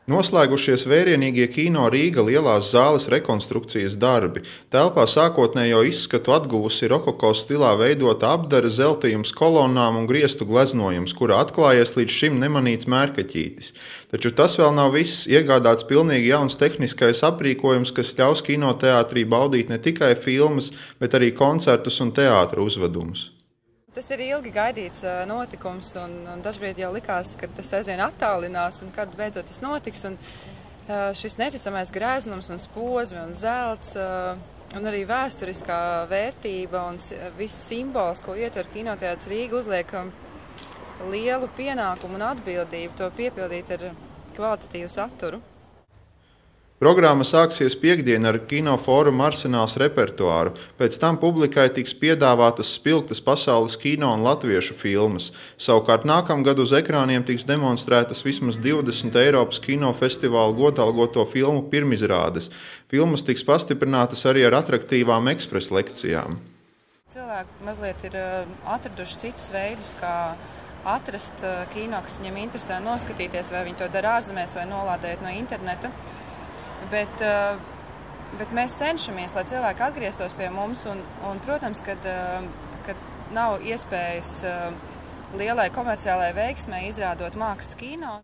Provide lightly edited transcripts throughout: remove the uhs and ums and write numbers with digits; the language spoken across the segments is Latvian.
Noslēgušies vērienīgie kino Rīga lielās zāles rekonstrukcijas darbi. Telpā sākotnējo izskatu atguvusi rokoko stilā veidota apdare, zeltījums kolonnām un griestu gleznojums, kura atklājies līdz šim nemanīts mērkaķītis. Taču tas vēl nav viss. Iegādāts pilnīgi jauns tehniskais aprīkojums, kas ļaus kinoteātrī baudīt ne tikai filmas, bet arī koncertus un teātra uzvedumus. Tas ir ilgi gaidīts notikums, un dažbrīd jau likās, ka tas aizvien attālinās, un kad beidzot tas notiks. Un šis neticamais greznums un spozmi un zelts, un arī vēsturiskā vērtība un viss simbols, ko ietver Kinoteātris Rīga, uzliek lielu pienākumu un atbildību to piepildīt ar kvalitatīvu saturu. Programma sāksies piektdien ar kinofórumu Arsenāls repertuāru. Pēc tam publikai tiks piedāvātas spilgtas pasaules kino un latviešu filmas. Savukārt nākamgad uz ekrāniem tiks demonstrētas vismaz 20 Eiropas kinofestivālu godalgoto filmu pirmizrādes. Filmas tiks pastiprinātas arī ar atraktīvām ekspresa lekcijām. Cilvēki mazliet ir atraduši citus veidus, kā atrast kino, kas viņiem interesē, noskatīties, vai viņi to dara ārzemēs vai nolādēt no interneta. Bet mēs cenšamies, lai cilvēki atgrieztos pie mums, un protams, kad nav iespējas lielai komerciālai veiksmei izrādot mākslas kino.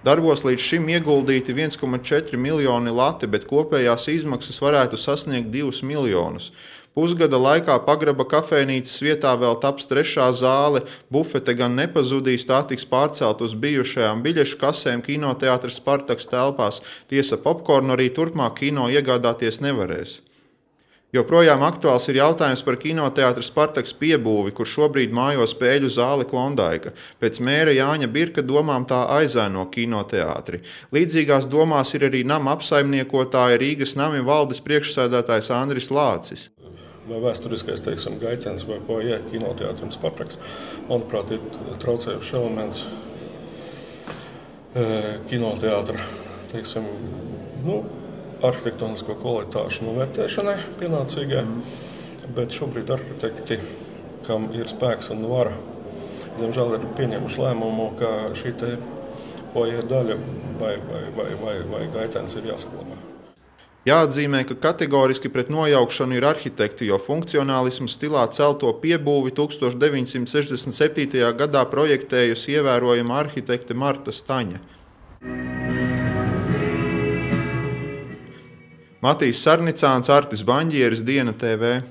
Darbos līdz šim ieguldīti 1,4 miljoni lati, bet kopējās izmaksas varētu sasniegt 2 miljonus. Pusgada laikā Pagraba kafejnīcas vietā vēl taps 3. zāle, bufete gan nepazudīs, tā tiks pārcelt uz bijušajām biļešu kasēm Kinoteātris Spartaks telpās. Tiesa, popkornu arī turpmāk kino iegādāties nevarēs. Joprojām aktuāls ir jautājums par Kinoteātris Spartaks piebūvi, kur šobrīd mājo spēļu zāle Klondaika. Pēc mēra Jāņa Birka domām tā aizēno kinoteātri. Līdzīgās domās ir arī nama apsaimniekotāja Rīgas nami valdes priekšsēdētājs Andris Lācis. Vai vēsturiskais, teiksim, gaitenis vai foajē Kinoteātrim Spartaks, manuprāt, ir traucējušs elements kinoteātra, teiksim, arhitektonisko kvalitāšu novērtēšanai pienācīgai, bet šobrīd arhitekti, kam ir spēks un vara, diemžēl ir pieņēmuši lēmumu, ka šī te foajē daļa vai gaitenis ir jāsaglabā. Jāatzīmē, ka kategoriski pret nojaukšanu ir arhitekti, jo funkcionālismu stilā celto piebūvi 1967. gadā projektējusi ievērojama arhitekte Marta Staņa. Matīs Sarnicāns, Artis Baņģieris, Diena TV.